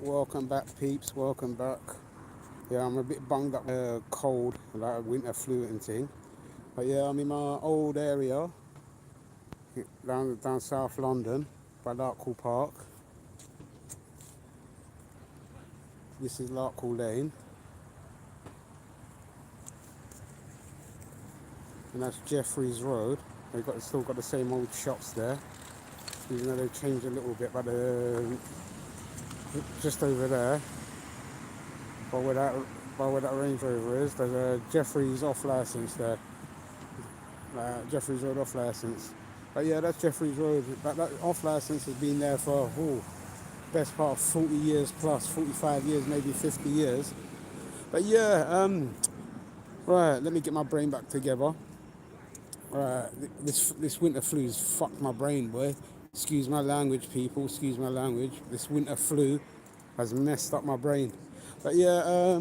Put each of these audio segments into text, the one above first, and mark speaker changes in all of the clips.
Speaker 1: Welcome back, peeps. Welcome back. Yeah, I'm a bit bunged up, cold, like a winter flu and thing. But yeah, I'm in my old area down South London by Larkhill Park. This is Larkhill Lane, and that's Jeffreys Road. Still got the same old shops there, even though they've changed a little bit. But just over there, by where that Range Rover is, there's a Jeffreys off license there. Jeffreys Road off license. But yeah, that's Jeffreys Road. That off license has been there for best part of 40 years plus, 45 years, maybe 50 years. But yeah, right, let me get my brain back together. Right, this winter flu's fucked my brain, boy. Excuse my language, people. Excuse my language. This winter flu has messed up my brain. But yeah,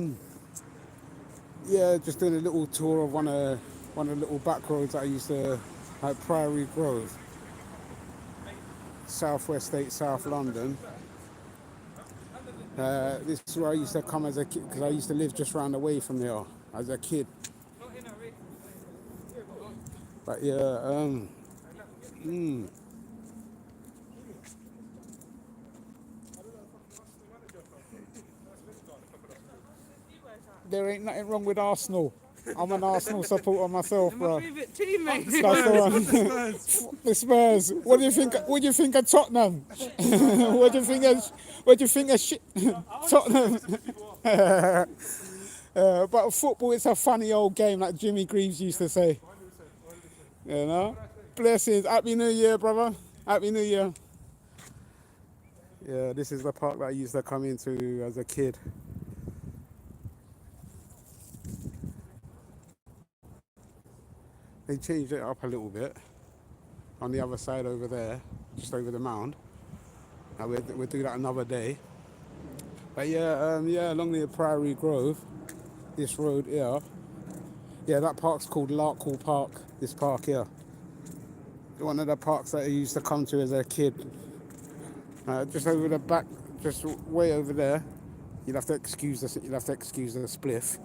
Speaker 1: just doing a little tour of one of the little back roads that I used to, like Priory Grove, Southwest State, South London. This is where I used to come as a kid, because I used to live just round the way from there as a kid. But yeah, there ain't nothing wrong with Arsenal. I'm an Arsenal supporter myself, bro.
Speaker 2: My favourite team, mate.
Speaker 1: That's the one. The Spurs. What do you think? What do you think of Tottenham? What do you think of? What do you think of Tottenham? But football, it's a funny old game, like Jimmy Greaves used to say. You know. Blessings. Happy New Year, brother. Happy New Year. Yeah, this is the park that I used to come into as a kid. They changed it up a little bit on the other side over there, just over the mound. We'll do that another day. But yeah, along the Priory Grove, this road here. Yeah, that park's called Larkhill Park. This park here, one of the parks that I used to come to as a kid. Just over the back, just way over there. You'll have to excuse the spliff.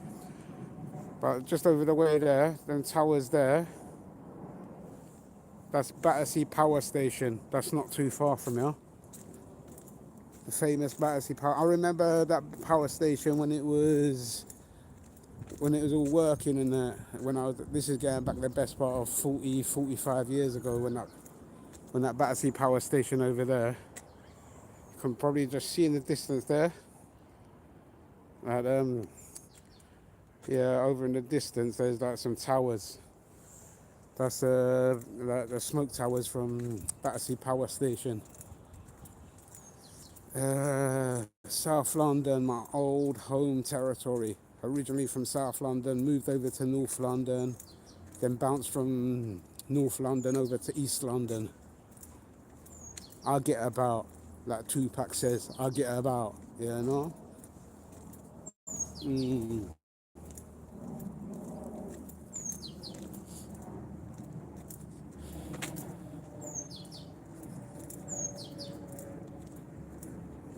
Speaker 1: But just over the way there, them towers there. That's Battersea Power Station. That's not too far from here. The famous Battersea Power. I remember that power station when it was all working, and this is going back the best part of 40, 45 years ago when that Battersea Power Station over there. You can probably just see in the distance there. Yeah, over in the distance there's like some towers. That's like the smoke towers from Battersea Power Station. South London, my old home territory. Originally from South London, moved over to North London, then bounced from North London over to East London. I get about, like Tupac says, I get about, you know?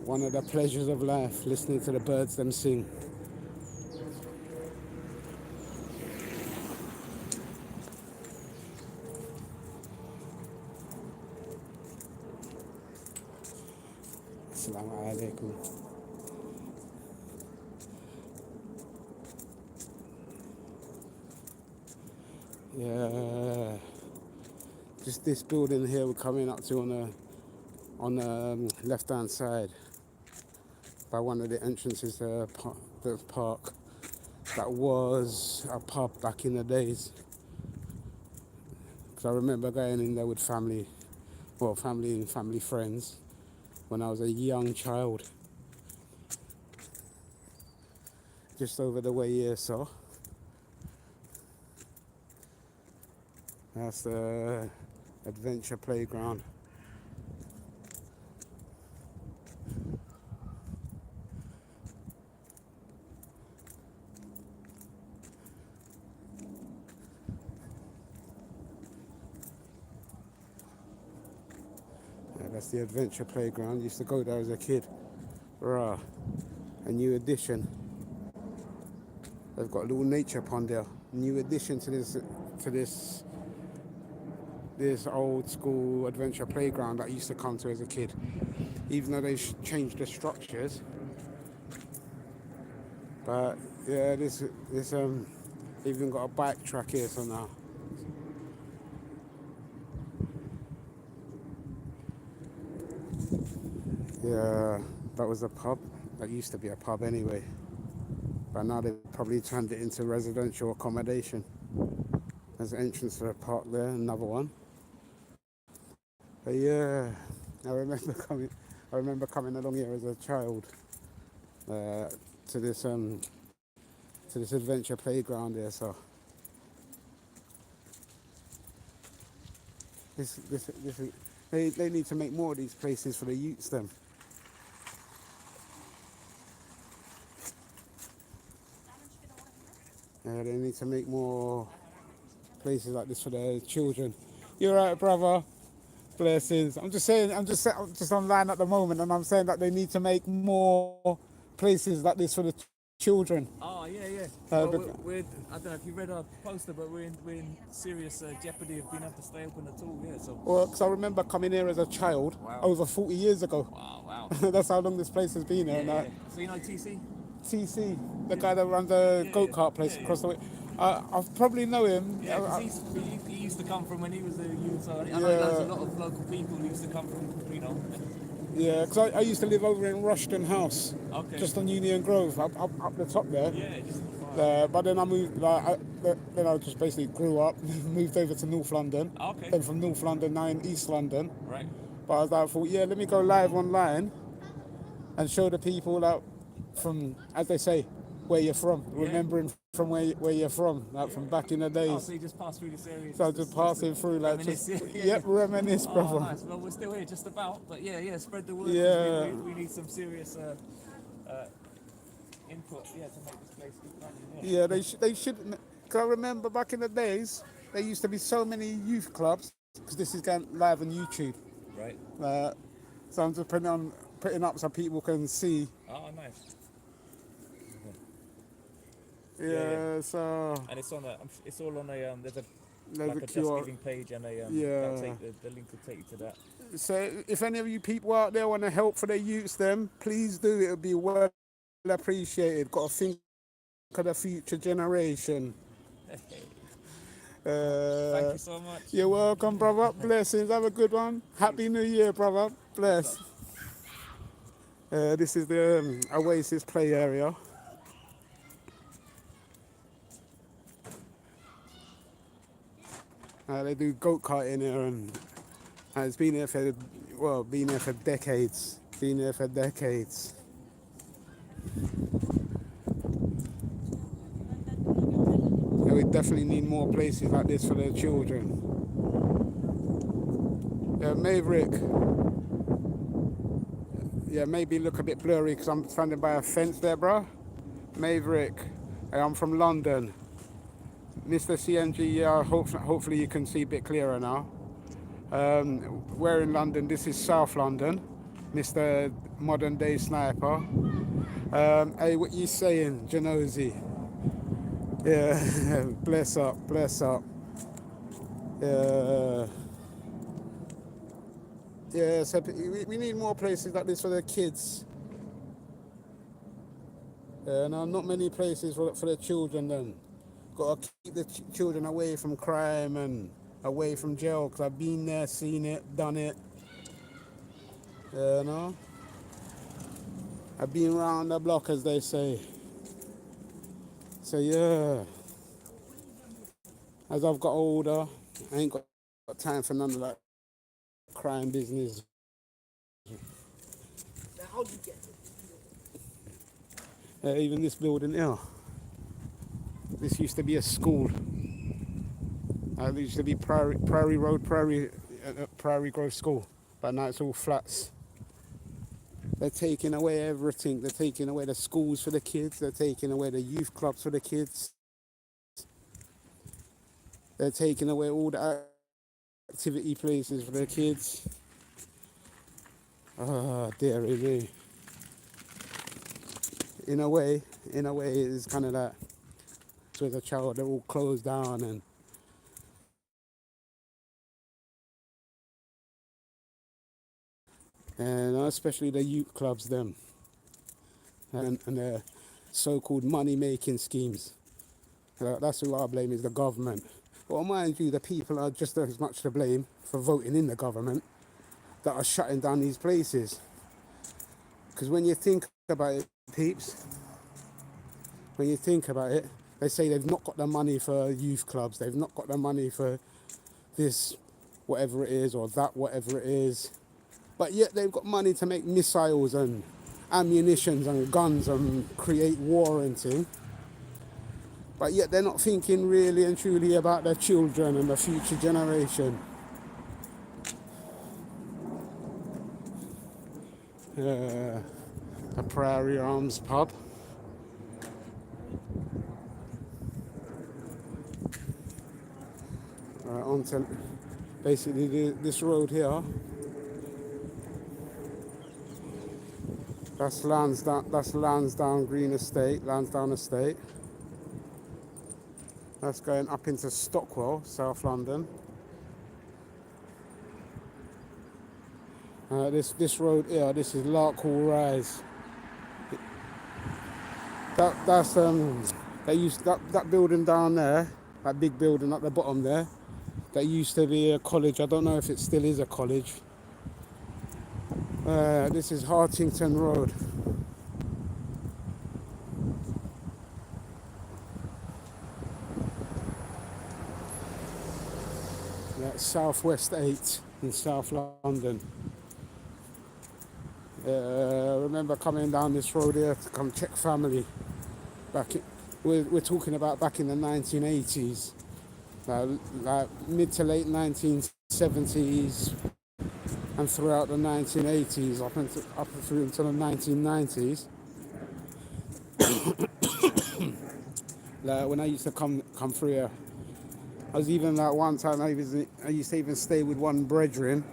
Speaker 1: One of the pleasures of life, listening to the birds them sing. Assalamu alaikum. Yeah, just this building here we're coming up to on the left hand side by one of the entrances to the park. That was a pub back in the days. Because I remember going in there with family and family friends when I was a young child. Just over the way here, so. That's the adventure playground. Yeah, that's the adventure playground. Used to go there as a kid. Rah, a new addition. They've got a little nature pond there. New addition to this old school adventure playground that I used to come to as a kid. Even though they changed the structures, but yeah, this even got a bike track here. So now, yeah, that was a pub. That used to be a pub anyway. But now they've probably turned it into residential accommodation. There's an entrance to the park there, another one. But yeah, I remember coming. I remember coming along here as a child uh, to this adventure playground there. So this is, they need to make more of these places for the youths. Them. They need to make more places like this for the children. You're right, brother. Blessings. I'm just online at the moment, and I'm saying that they need to make more places like this for the children.
Speaker 2: Oh yeah. Well, we're I don't know if you read our poster, but we're in serious jeopardy of being able to stay open at all. Yeah. So.
Speaker 1: Well, because I remember coming here as a child over 40 years ago.
Speaker 2: Wow.
Speaker 1: That's how long this place has been here.
Speaker 2: Yeah. So you know TC?
Speaker 1: TC, the guy that runs the go-kart place across the way. I probably know him.
Speaker 2: Yeah, because he used to come from when he was a youth, so I know there's a lot of local people who used to come from, you know.
Speaker 1: Yeah, because I used to live over in Rushton House, just on Union Grove, up the top there.
Speaker 2: Yeah,
Speaker 1: but then I moved, then I just basically grew up, moved over to North London.
Speaker 2: Okay.
Speaker 1: Then from North London, now in East London.
Speaker 2: Right.
Speaker 1: But I thought, let me go live online and show the people that from, as they say, where you're from, remembering from where you're from, like from back in the days.
Speaker 2: Oh, so you just passed through this area?
Speaker 1: So just passing through, like,
Speaker 2: reminisce.
Speaker 1: Reminisce, brother.
Speaker 2: Nice. Well, we're still here, just about, but yeah, spread the word.
Speaker 1: Yeah.
Speaker 2: We need some serious input, to make this place good fun.
Speaker 1: Yeah, they should. Cause I remember back in the days, there used to be so many youth clubs. Because this is going live on YouTube.
Speaker 2: Right.
Speaker 1: So I'm just putting up so people can see.
Speaker 2: Oh, nice.
Speaker 1: Yeah. So.
Speaker 2: And it's all on a
Speaker 1: there's
Speaker 2: a
Speaker 1: QR.
Speaker 2: Just Giving page and the link will take you to that.
Speaker 1: So if any of you people out there want to help for the youths, then please do. It'll be well appreciated. Got to think of the future generation.
Speaker 2: Thank you so much.
Speaker 1: You're welcome, brother. Blessings. Have a good one. Happy New Year, brother. Bless. This is the Oasis play area. They do go-karting here, and it's been here for decades. Been here for decades. Yeah, we definitely need more places like this for the children. Yeah, Maverick. Yeah, maybe look a bit blurry because I'm standing by a fence there, bro. Maverick. I'm from London. Mr. CNG, yeah, hopefully you can see a bit clearer now. We're in London. This is South London. Mr. Modern Day Sniper. Hey, what you saying, Janozy? Yeah, bless up. Yeah, so we need more places like this for the kids. No, not many places for the children then. Got to keep the children away from crime and away from jail, because I've been there, seen it, done it. I've been around the block, as they say. So yeah, as I've got older, I ain't got time for none of that crime business. How'd you get it? Even this building here. This used to be a school. It used to be Prairie Road, Prairie Grove School, but now it's all flats. They're taking away everything. They're taking away the schools for the kids. They're taking away the youth clubs for the kids. They're taking away all the activity places for the kids. Ah, dearie me. in a way, it's kind of that. So as a child, they're all closed down, and especially the youth clubs, them, and their so-called money-making schemes. That's who I blame, is the government. Well, mind you, the people are just as much to blame for voting in the government that are shutting down these places. Because when you think about it, peeps, when you think about it, they say they've not got the money for youth clubs, they've not got the money for this, whatever it is, or that, whatever it is. But yet they've got money to make missiles and ammunitions and guns and create war and thing. But yet they're not thinking really and truly about their children and the future generation. The Prairie Arms pub. Onto basically this road here. That's Lansdowne Green Estate, Lansdowne Estate. That's going up into Stockwell, South London. This road here, this is Larkhall Rise. They used that building down there, that big building at the bottom there. That used to be a college. I don't know if it still is a college. This is Hartington Road. That's Southwest 8 in South London. Remember coming down this road here to come check family. We're talking about back in the 1980s, like mid to late 1970s, and throughout the 1980s up through until the 1990s. Like when I used to come through here, I was even like one time I used to even stay with one brethren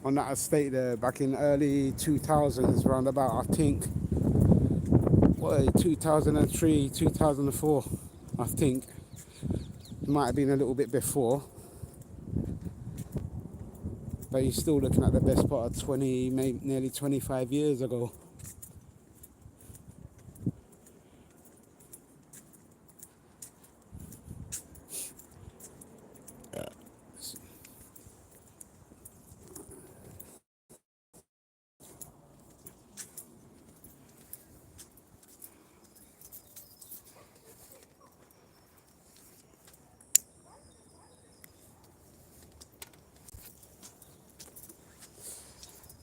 Speaker 1: on that estate there back in early 2000s, round about, I think, 2003, 2004, I think. It might have been a little bit before. But you're still looking at the best part of 20, maybe nearly 25 years ago.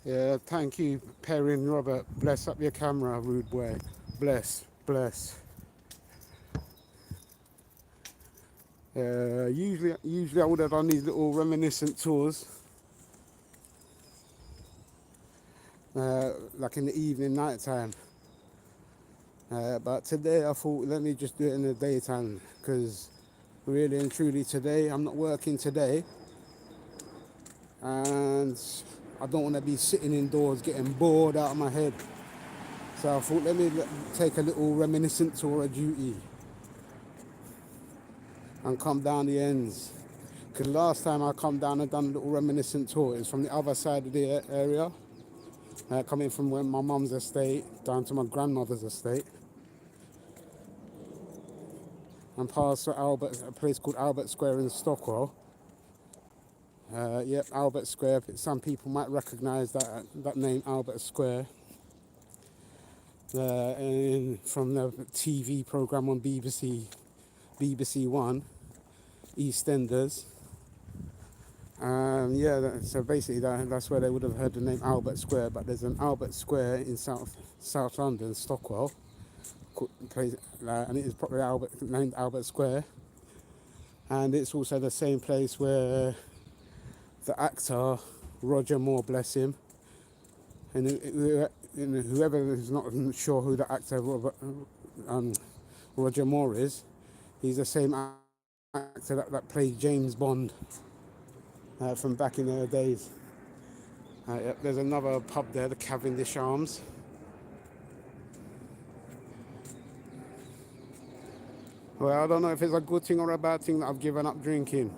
Speaker 1: Yeah, thank you, Perrin Robert. Bless up your camera, rude boy. Bless, bless. Usually I would have done these little reminiscent tours, like in the evening, night time. But today I thought, let me just do it in the daytime, because really and truly today, I'm not working today. And I don't want to be sitting indoors getting bored out of my head. So I thought, let me take a little reminiscent tour of duty and come down the ends. Because last time I come down and done a little reminiscent tour, it was from the other side of the area. Coming from my mum's estate down to my grandmother's estate. And past a place called Albert Square in Stockwell. Yep, Albert Square. Some people might recognise that name, Albert Square. From the TV programme on BBC One, EastEnders. So basically that's where they would have heard the name Albert Square, but there's an Albert Square in South London, Stockwell, and it is probably named Albert Square. And it's also the same place where the actor Roger Moore, bless him, and whoever is not sure who the actor Roger Moore is, he's the same actor that played James Bond from back in the days. There's another pub there, the Cavendish Arms. Well, I don't know if it's a good thing or a bad thing that I've given up drinking.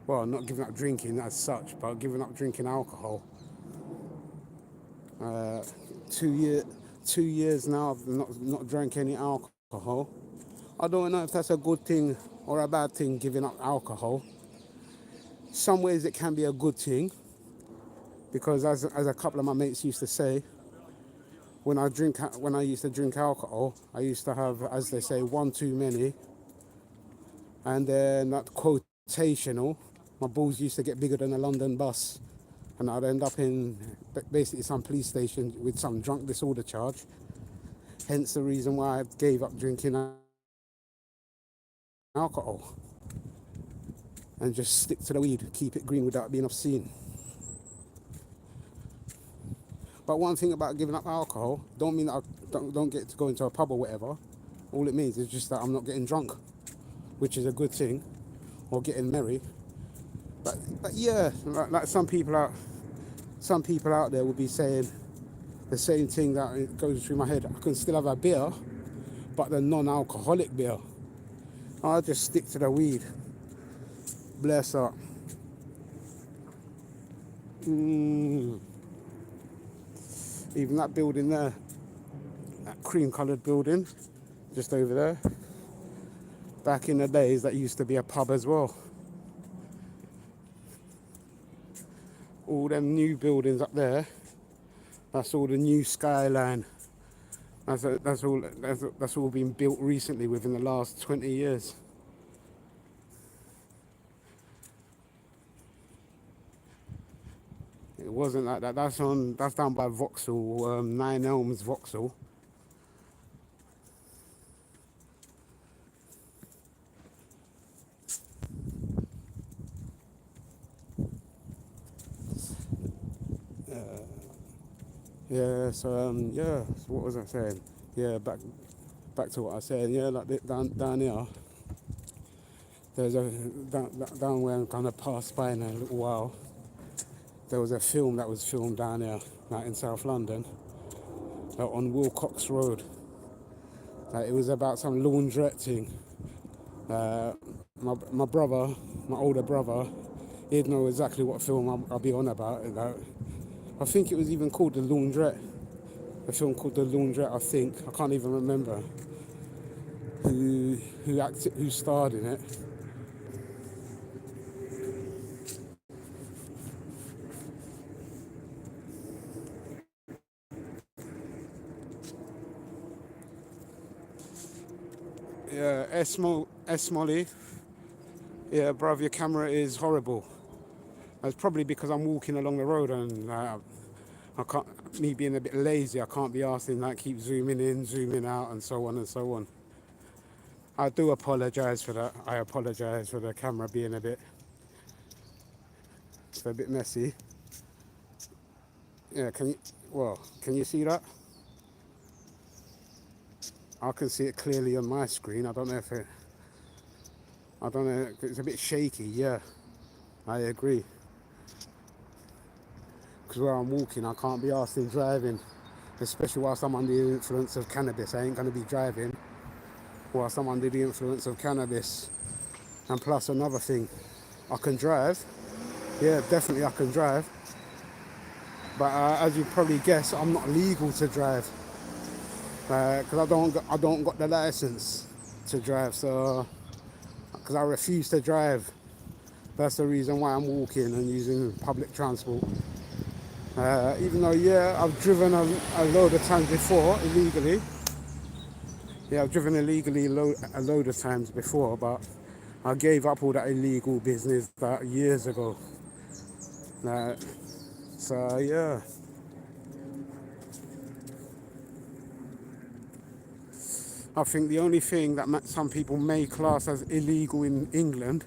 Speaker 1: Well, not giving up drinking as such, but giving up drinking alcohol. Uh, 2 year, 2 years now I've not drank any alcohol. I don't know if that's a good thing or a bad thing, giving up alcohol. Some ways it can be a good thing, because as a couple of my mates used to say, when I used to drink alcohol, I used to have, as they say, one too many, and then that quotational, my balls used to get bigger than a London bus, and I'd end up in basically some police station with some drunk disorder charge. Hence the reason why I gave up drinking alcohol and just stick to the weed, keep it green without being obscene. But one thing about giving up alcohol don't mean that I don't get to go into a pub or whatever. All it means is just that I'm not getting drunk, which is a good thing, or getting merry. But yeah, like some people out there will be saying the same thing that it goes through my head. I can still have a beer, but the non-alcoholic beer. I'll just stick to the weed. Bless up. Even that building there, that cream-coloured building, just over there. Back in the days, that used to be a pub as well. All them new buildings up there, that's all the new skyline. That's all been built recently within the last 20 years. It wasn't like that. That's down by Vauxhall, 9 Elms Vauxhall. Yeah, so yeah, so what was I saying? Yeah, back to what I was saying. Yeah, like down here, there's down where I'm gonna pass by in a little while. There was a film that was filmed down here, like in South London, on Wilcox Road. It was about some laundrette thing. My brother, my older brother, he'd know exactly what film I'll be on about. I think it was even called The Laundrette. A film called The Laundrette, I think. I can't even remember who starred in it. Yeah, S Molly. Yeah, bruv, your camera is horrible. It's probably because I'm walking along the road and I can't. Me being a bit lazy, I can't be asking keep zooming in, zooming out, and so on and so on. I do apologise for that. I apologise for the camera being a bit messy. Yeah, can you see that? I can see it clearly on my screen. I don't know, it's a bit shaky, yeah. I agree. Because where I'm walking, I can't be asked in driving, especially whilst I'm under the influence of cannabis. I ain't going to be driving whilst I'm under the influence of cannabis. And plus another thing, I can drive. Yeah, definitely I can drive. But as you probably guess, I'm not legal to drive. Because I don't got the license to drive, so because I refuse to drive. That's the reason why I'm walking and using public transport. Even though, yeah, I've driven a load of times before illegally. Yeah, I've driven illegally a load of times before, but I gave up all that illegal business years ago. So yeah. I think the only thing that some people may class as illegal in England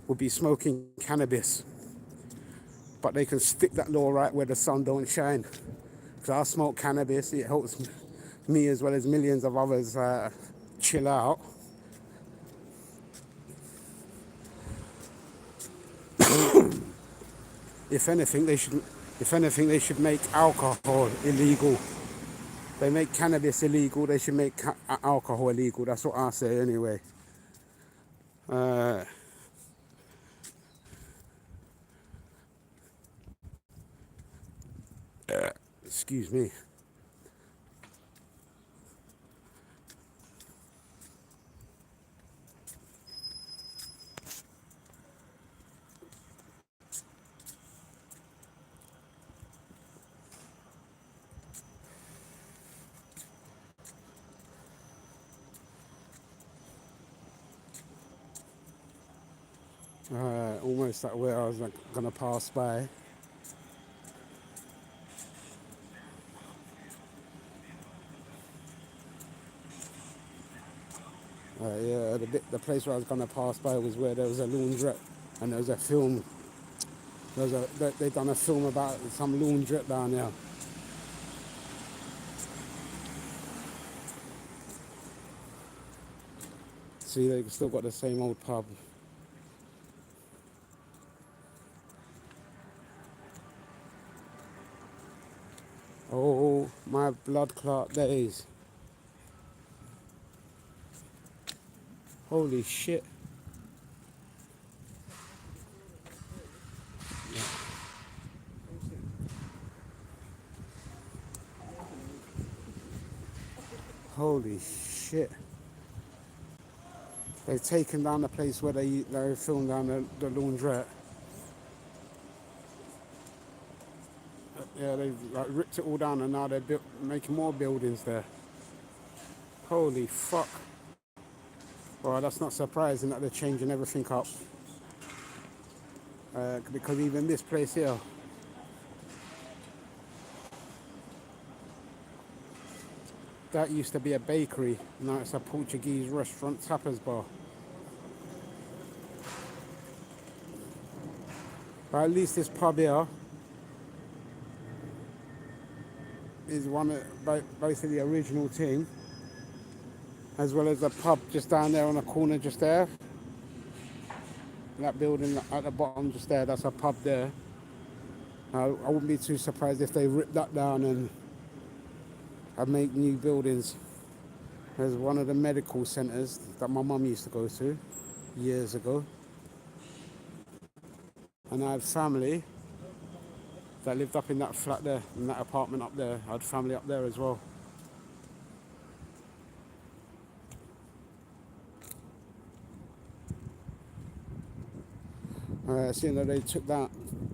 Speaker 1: would be smoking cannabis. But they can stick that law right where the sun don't shine. Because I smoke cannabis, it helps me as well as millions of others chill out. If anything, they should make alcohol illegal. They make cannabis illegal. They should make alcohol illegal. That's what I say anyway. Uh, excuse me. Almost like where I was like, gonna pass by. Yeah, the place where I was gonna pass by was where there was a laundrette, and there was a film. They done a film about some laundrette down there. See, they still got the same old pub. Oh, my blood clot days. Holy shit. Holy shit. They've taken down the place where they filmed down the laundrette. Yeah, they've like ripped it all down and now they're making more buildings there. Holy fuck. Well, that's not surprising that they're changing everything up. Because even this place here, that used to be a bakery. Now it's a Portuguese restaurant tapas bar. But at least this pub here is one of basically the original thing, as well as the pub just down there on the corner just there. That building at the bottom just there, that's a pub there. I wouldn't be too surprised if they rip that down and make new buildings. There's one of the medical centres that my mum used to go to years ago. And I had family that lived up in that flat there, in that apartment up there. I had family up there as well. Seeing that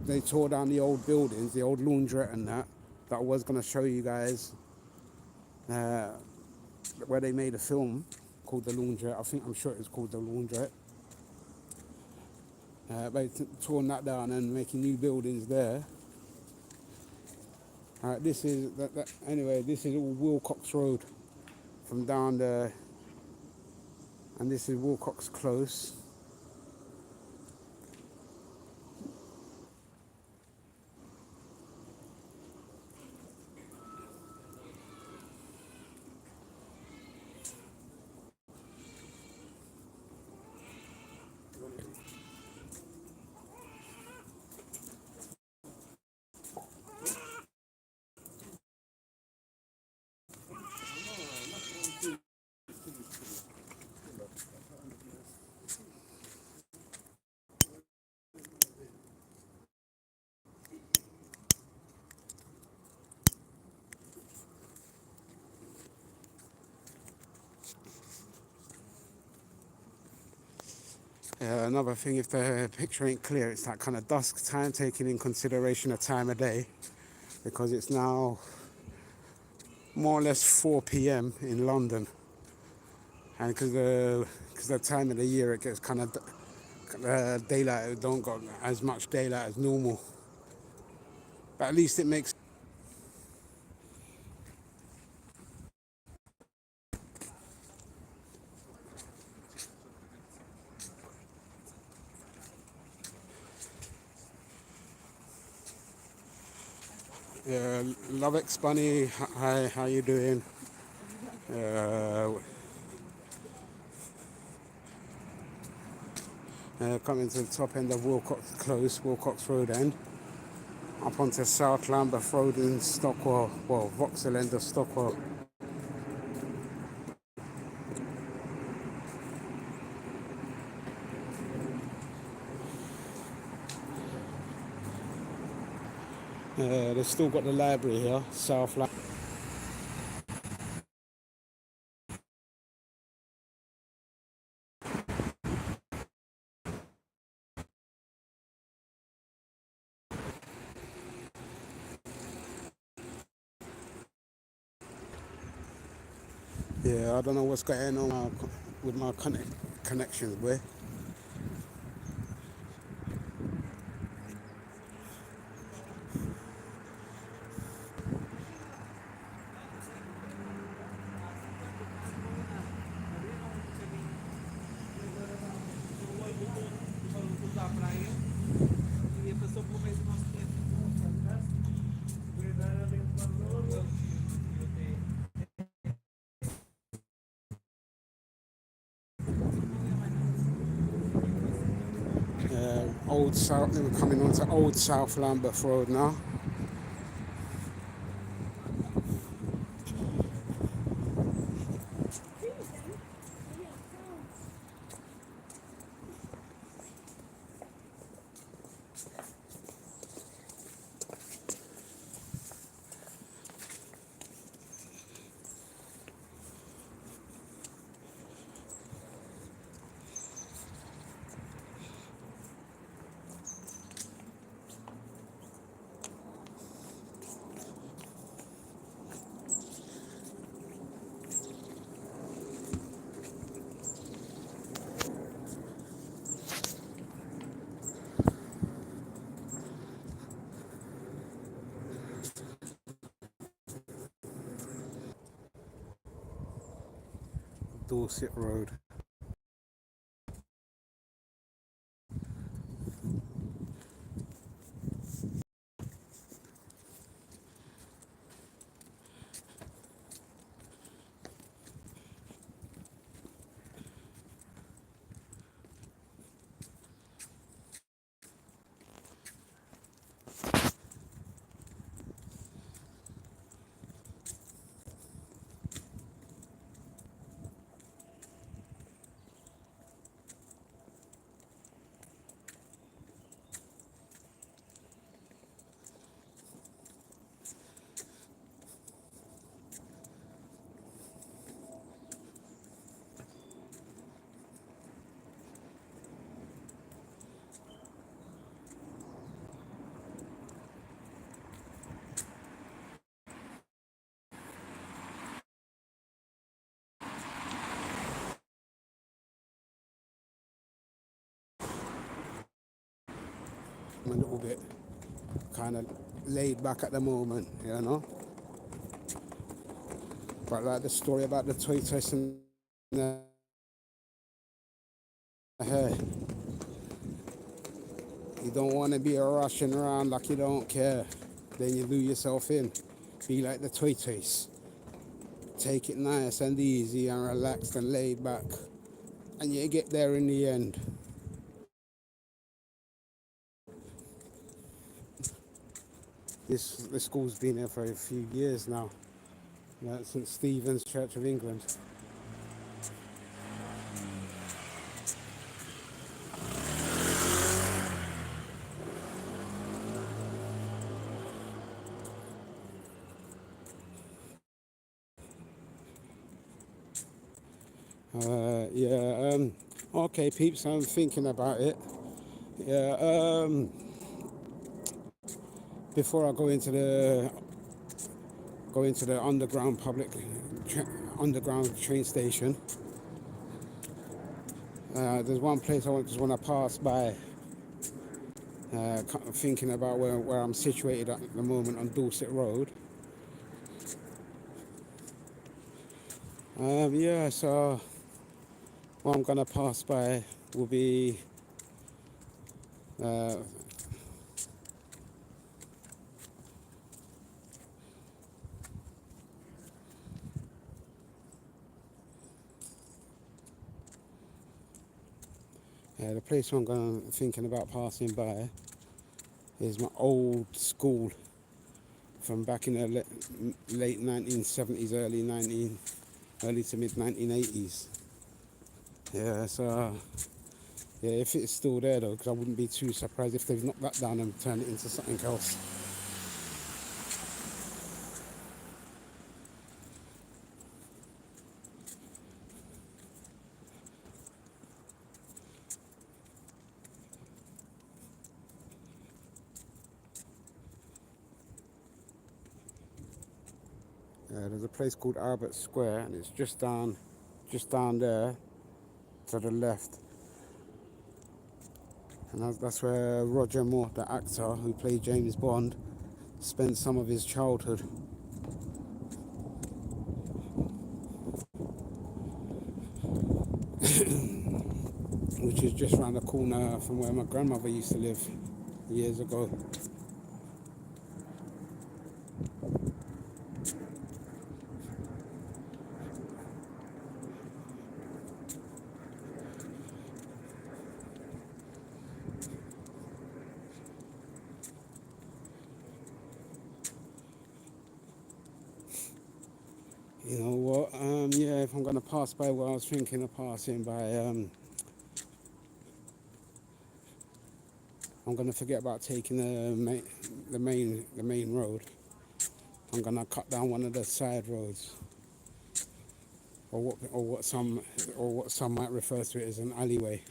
Speaker 1: they tore down the old buildings, the old laundrette and that I was going to show you guys where they made a film called The Laundrette. I'm sure it was called The Laundrette. They torn that down and making new buildings there. This is anyway. This is all Wilcox Road from down there, and this is Wilcox Close. Another thing, if the picture ain't clear, it's that kind of dusk time, taking in consideration the time of day, because it's now more or less 4 p.m. in London, and because the time of the year it gets kind of daylight, it don't got as much daylight as normal, but at least it makes Love X Bunny, hi, how you doing? Coming to the top end of Wilcox Close, Wilcox Road end, up onto South Lambeth Road in Stockwell, well, Vauxhall end of Stockwell. They've still got the library here, South London. Yeah, I don't know what's going on with my connections, boy. Old South, we're coming on to Old South Lambeth Road now. Dorset Road. I'm a little bit kind of laid back at the moment, you know. But like the story about the toy test and the hair, you don't want to be rushing around like you don't care. Then you lose yourself in. Be like the toy taste. Take it nice and easy and relaxed and laid back. And you get there in the end. This school's been here for a few years now. St. Stephen's Church of England. Okay, peeps, I'm thinking about it. Before I go into the underground train station, there's one place I just want to pass by. Thinking about where I'm situated at the moment on Dorset Road. So what I'm gonna pass by will be the place thinking about passing by is my old school from back in the late 1970s, early to mid 1980s. If it's still there though, because I wouldn't be too surprised if they've knocked that down and turned it into something else. There's a place called Albert Square, and it's just down there to the left. And that's where Roger Moore, the actor who played James Bond, spent some of his childhood. Which is just round the corner from where my grandmother used to live years ago. You know what? Yeah, if I'm going to pass by where I was thinking of passing by, I'm going to forget about taking the main road. I'm going to cut down one of the side roads, or what some might refer to it as an alleyway.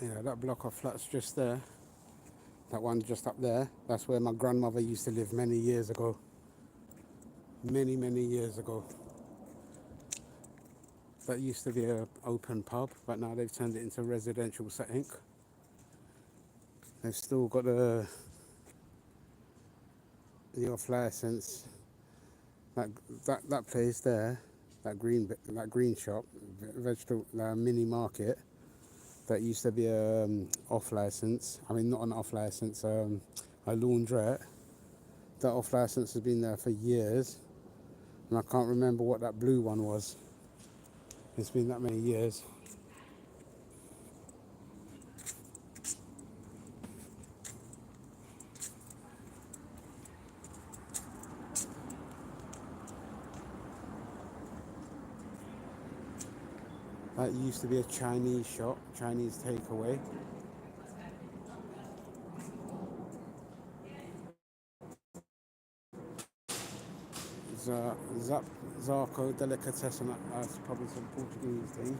Speaker 1: Yeah, that block of flats just there, that one just up there, that's where my grandmother used to live many years ago. Many years ago. That used to be an open pub, but now they've turned it into a residential setting. They've still got the off license. That place there, that green shop, vegetable mini market. That used to be a off license. I mean, not an off license, a laundrette. That off license has been there for years, and I can't remember what that blue one was. It's been that many years. That used to be a Chinese shop, Chinese takeaway. Zarco Delicatessen, that's probably some Portuguese thing.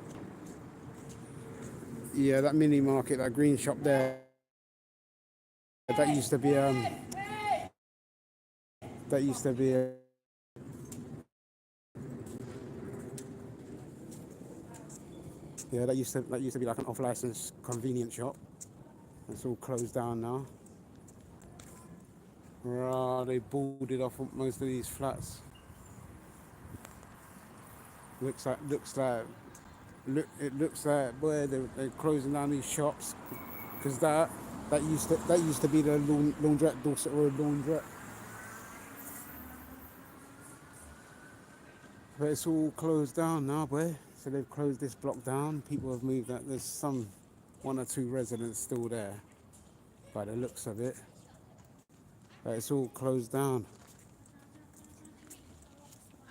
Speaker 1: Yeah, that mini market, that green shop there, that used to be that used to be a, yeah, that used to be like an off-license convenience shop. It's all closed down now. Right, they boarded off most of these flats. It looks like boy, they're closing down these shops because that used to be the laundrette, Dorset Road laundrette. But it's all closed down now, boy. So they've closed this block down. People have moved out. There's one or two residents still there, by the looks of it. But it's all closed down.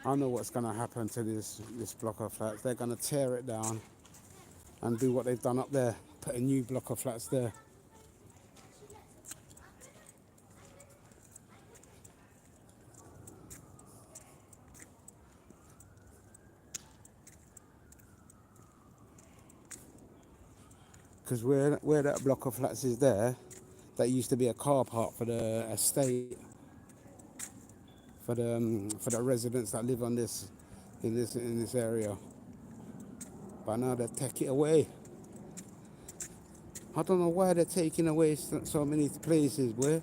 Speaker 1: I know what's going to happen to this block of flats. They're going to tear it down and do what they've done up there. Put a new block of flats there. Because where that block of flats is there, that used to be a car park for the estate. for the residents that live on this in this area. But now they take it away. I don't know why they're taking away so many places, boy.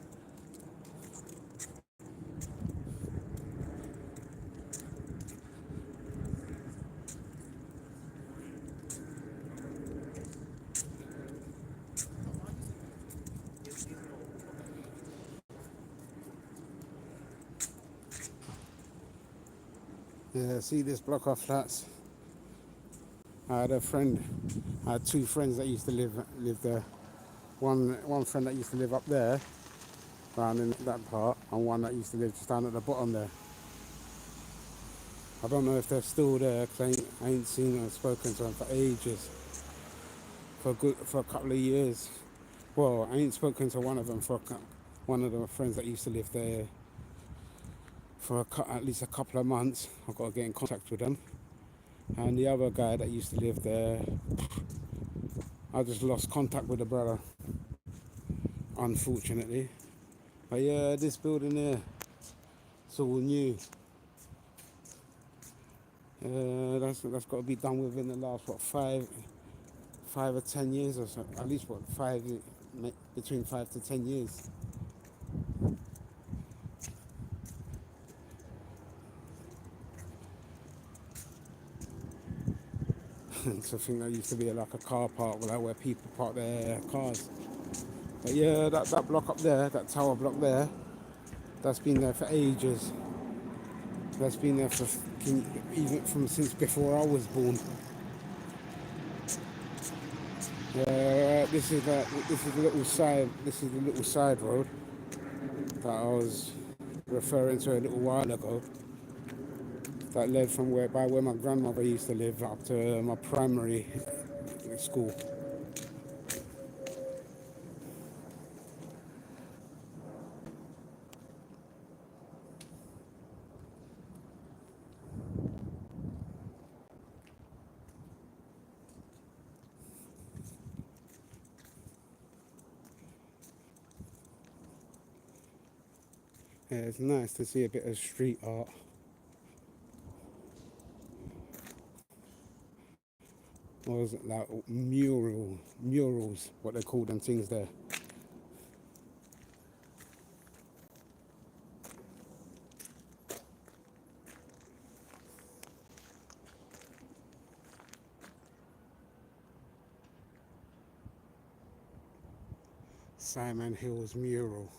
Speaker 1: Yeah, see this block of flats. I had a friend. I had two friends that used to live there. One friend that used to live up there, down in that part, and one that used to live just down at the bottom there. I don't know if they're still there because I ain't seen or spoken to them for ages, for a couple of years. Well, I ain't spoken to one of them one of the friends that used to live there for at least a couple of months. I've got to get in contact with them. And the other guy that used to live there, I just lost contact with the brother, unfortunately. But yeah, this building here, it's all new. That's got to be done within the last what 5 or 10 years or so. At least what between 5 to 10 years. So I think that used to be like a car park, like where people park their cars. But yeah, that block up there, that tower block there, that's been there for ages. That's been there for even from since before I was born. This is the little side. This is the little side road that I was referring to a little while ago. That led from where my grandmother used to live up to my primary school. Yeah, it's nice to see a bit of street art. Or was it like murals, what they call them things there. Simon Hill's mural.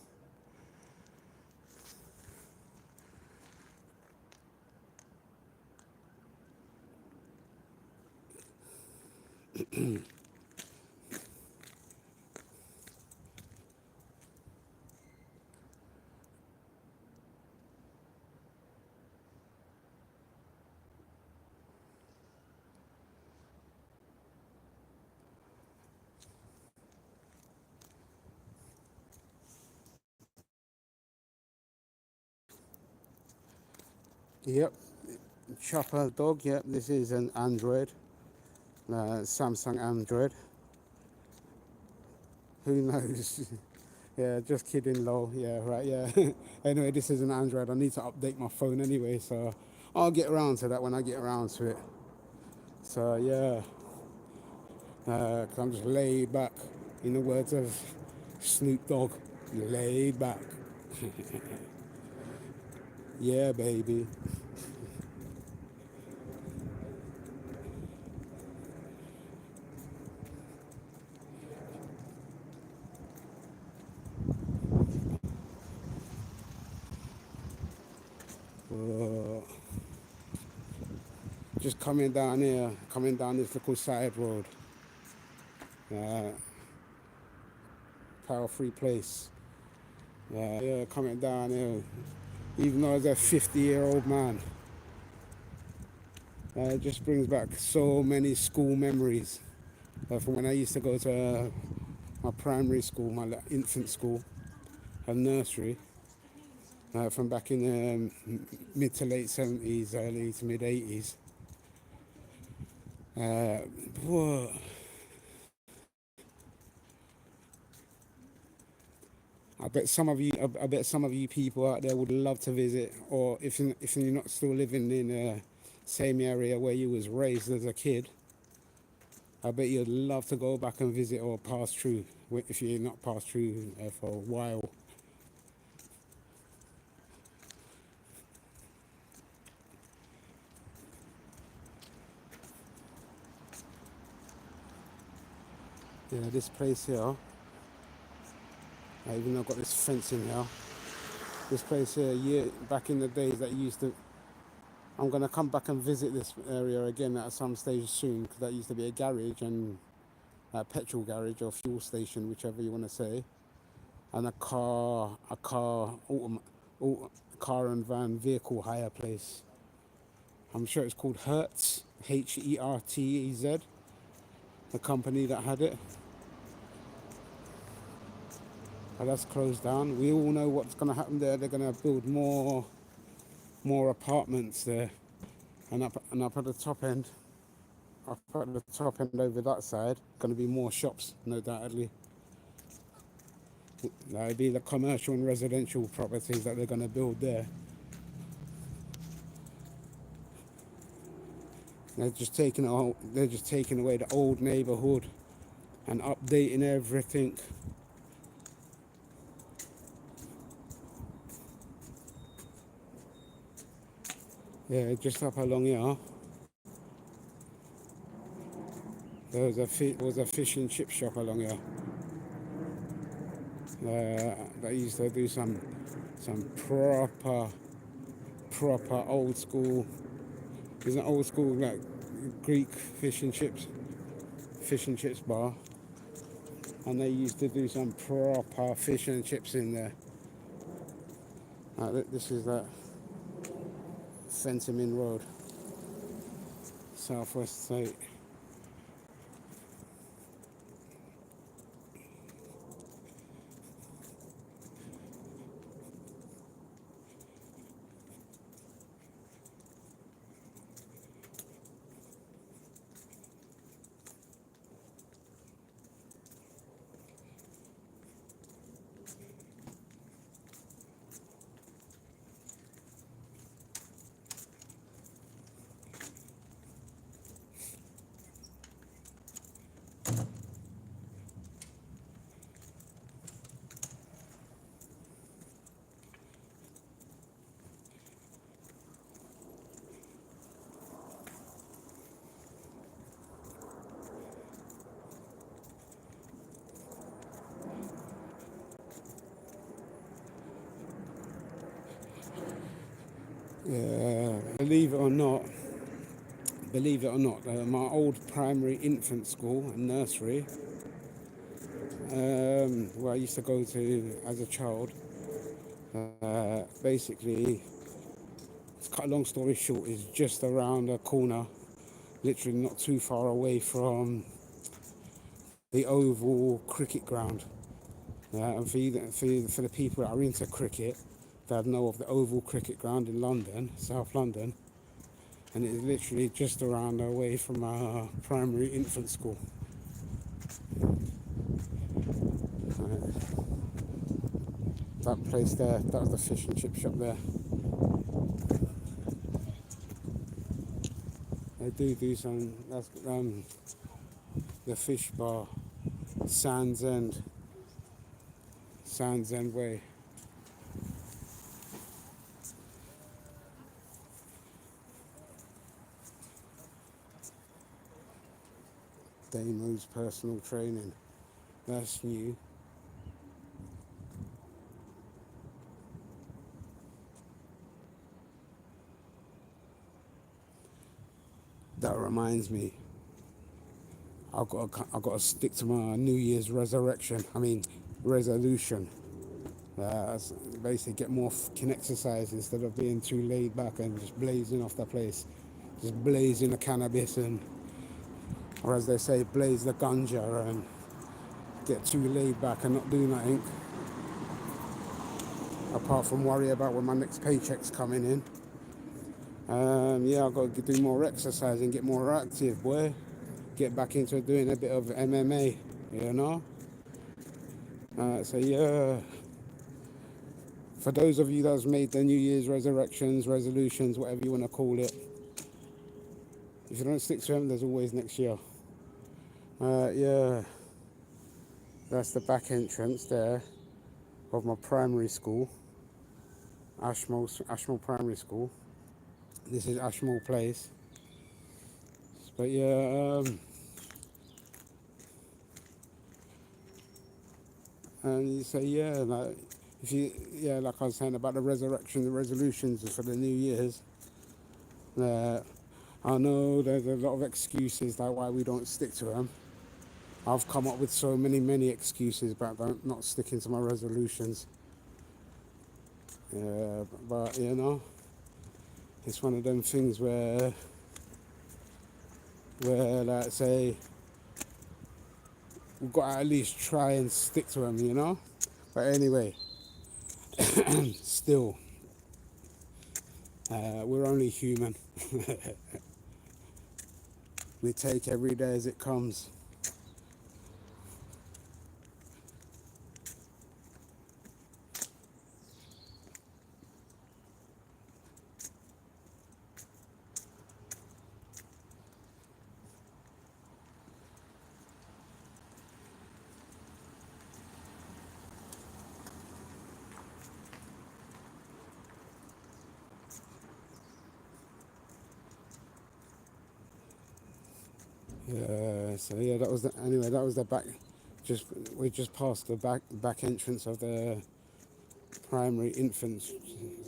Speaker 1: Yep, Chopper dog. Yep, this is an Android, Samsung Android. Who knows? Yeah, just kidding, lol. Yeah, right, yeah. Anyway, this is an Android. I need to update my phone anyway, so I'll get around to that when I get around to it. So, yeah, 'cause I'm just laid back. In the words of Snoop Dogg, laid back. Yeah, baby. Uh, just coming down here, coming down this little side road. Uh, Power Free Place. Yeah, coming down here. Even though I was a 50-year-old man, it just brings back so many school memories. From when I used to go to my primary school, my infant school, and nursery, from back in the mid to late 70s, early to mid 80s. I bet some of you people out there would love to visit, or if you're not still living in the same area where you was raised as a kid, I bet you'd love to go back and visit or pass through if you're not passed through for a while. Yeah, this place here, I even though I've got this fence in here. This place here, back in the days that used to. I'm gonna come back and visit this area again at some stage soon, because that used to be a garage and a petrol garage or fuel station, whichever you want to say, and car and van vehicle hire place. I'm sure it's called Hertz, Hertez, the company that had it. But that's closed down. We all know what's going to happen there. They're going to build more apartments there, and up at the top end, over that side, going to be more shops, no doubtedly. That'll be the commercial and residential properties that they're going to build there. They're just taking away the old neighborhood and updating everything. Yeah, just up along here, there was a fish and chip shop along here. That used to do some proper old school. There's an old school like Greek fish and chips bar, and they used to do some proper fish and chips in there. This is that Fentimore Road, Southwest State. Believe it or not, my old primary infant school and nursery, where I used to go to as a child, basically, to cut a long story short, is just around the corner, literally not too far away from the oval cricket ground. And for the people that are into cricket, that know of the oval cricket ground in London, South London, and it's literally just around the way from our primary infant school. That place there, that was the fish and chip shop there. They do some, that's the fish bar, Sands End Way. Damo's personal training, that's new. That reminds me, I've got to stick to my New Year's resolution. Basically get more fucking exercise instead of being too laid back and just blazing off the place, just blazing the cannabis or as they say, blaze the ganja and get too laid back and not do nothing. Apart from worry about when my next paycheck's coming in. I've got to do more exercise and get more active, boy. Get back into doing a bit of MMA, you know? So yeah. For those of you that's made the New Year's resurrections, resolutions, whatever you want to call it, if you don't stick to them, there's always next year. Yeah, that's the back entrance there of my primary school, Ashmole Primary School. This is Ashmole Place. But yeah, and you say, yeah, like, if you, yeah, like I was saying about the resurrection, the resolutions for the New Year's, I know there's a lot of excuses like why we don't stick to them. I've come up with so many excuses about not sticking to my resolutions. Yeah, but you know, it's one of them things where like say, we've got to at least try and stick to them, you know. But anyway, still, we're only human. We take every day as it comes. Yeah, so yeah, that was anyway. That was the back. We just passed the back entrance of the primary infant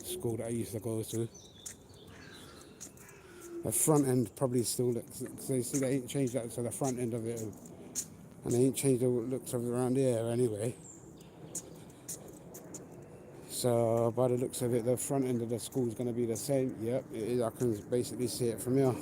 Speaker 1: school that I used to go to. The front end probably still looks. Cause they see they ain't changed that to the front end of it, and they ain't changed the looks of it around here anyway. So by the looks of it, the front end of the school is going to be the same. Yep, it is. I can basically see it from here.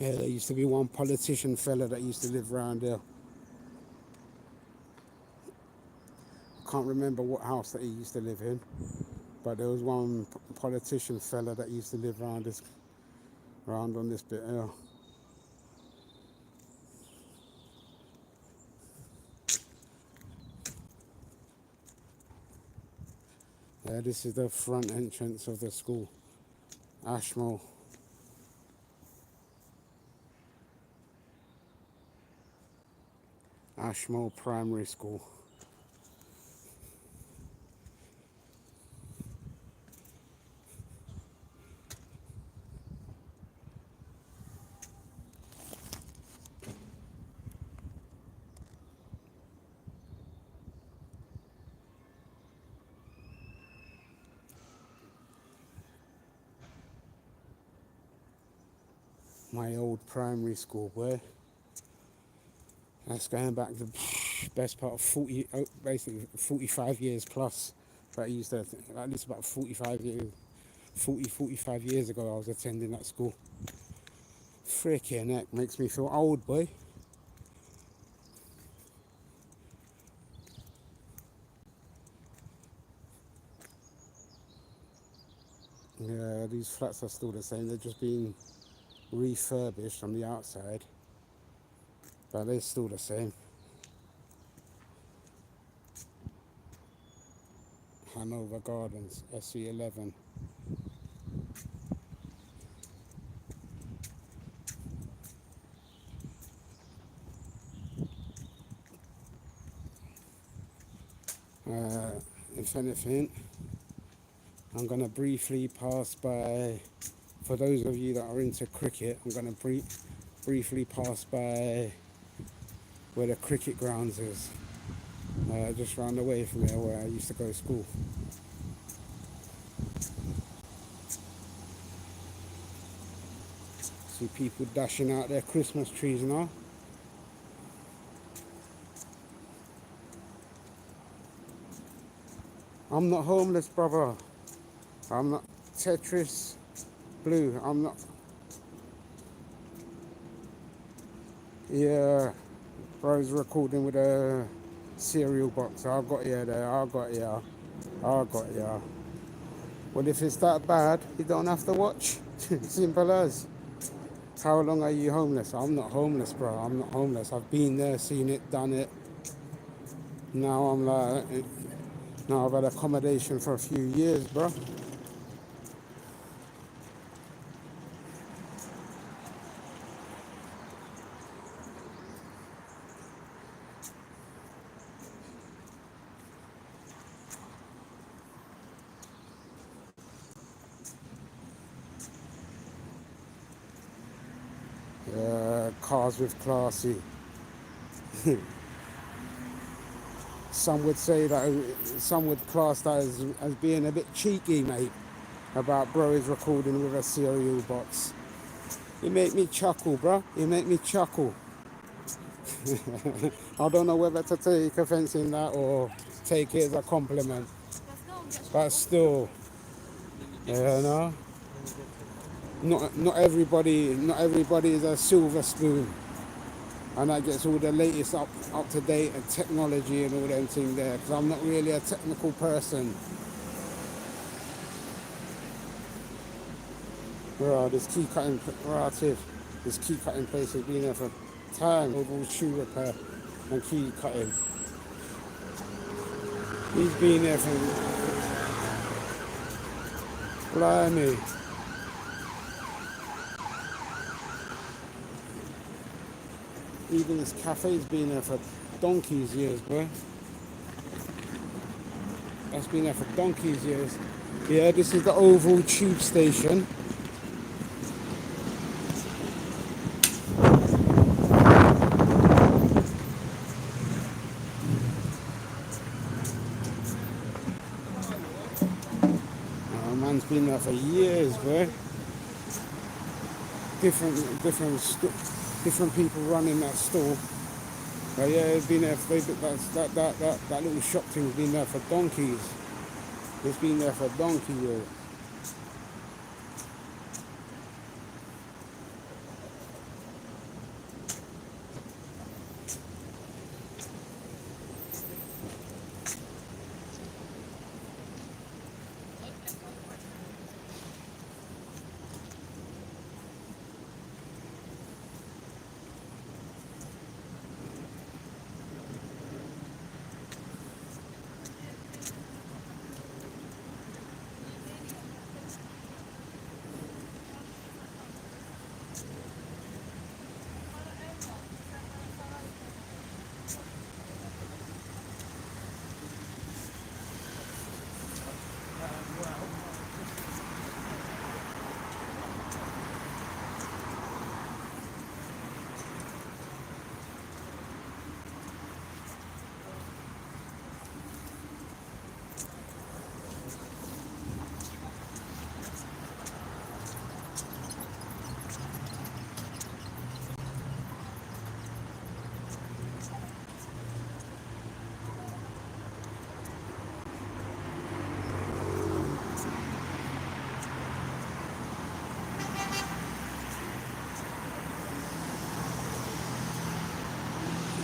Speaker 1: Yeah, there used to be one politician fella that used to live around there. Can't remember what house that he used to live in, but there was one politician fella that used to live around on this bit here. Yeah, this is the front entrance of the school, Ashmole. Ashmole Primary School. My old primary school, boy. That's going back the best part of 40, basically 45 years plus. But I used to, at least about 45 years ago, I was attending that school. Freaking heck, makes me feel old, boy. Yeah, these flats are still the same. They're just being refurbished on the outside, but they're still the same. Hanover Gardens, SE11. If anything, I'm going to briefly pass by, for those of you that are into cricket, I'm going to briefly pass by where the cricket grounds is, just round the way from here where I used to go to school. See people dashing out their Christmas trees now. I'm not homeless, brother. I'm not Tetris Blue. I'm not. Yeah, bro's recording with a cereal box. I got here there. I got here. I got ya. Well, if it's that bad, you don't have to watch. Simple as. How long are you homeless? I'm not homeless, bro. I'm not homeless. I've been there, seen it, done it. Now I'm like, now I've had accommodation for a few years, bro. Cars with classy. Some would say that, some would class that as being a bit cheeky, mate, about bro is recording with a cereal box. You make me chuckle, bro. You make me chuckle. I don't know whether to take offense in that or take it as a compliment. But still, you know, not everybody is a silver spoon. And that gets all the latest up to date and technology and all them things there. Because I'm not really a technical person. Right, this key cutting relative, this key cutting place has been there for time. Overall shoe repair and key cutting. He's been there for, blimey. Even this cafe's been there for donkey's years, bro. That's been there for donkey's years. Yeah, this is the Oval Tube Station. Man's been there for years, bro. Different people running that store. But yeah, it's been there. That little shop thing's been there for donkeys. It's been there for donkey years.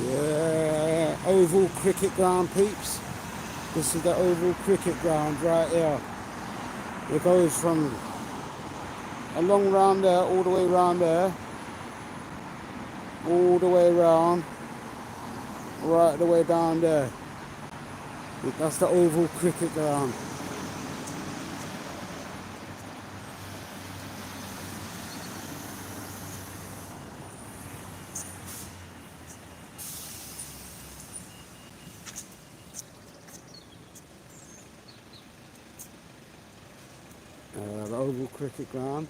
Speaker 1: Yeah, Oval Cricket Ground, peeps. This is the Oval Cricket Ground right here. It goes from along round there, all the way round there, all the way round, right the way down there. That's the Oval Cricket Ground. The Oval Cricket Ground.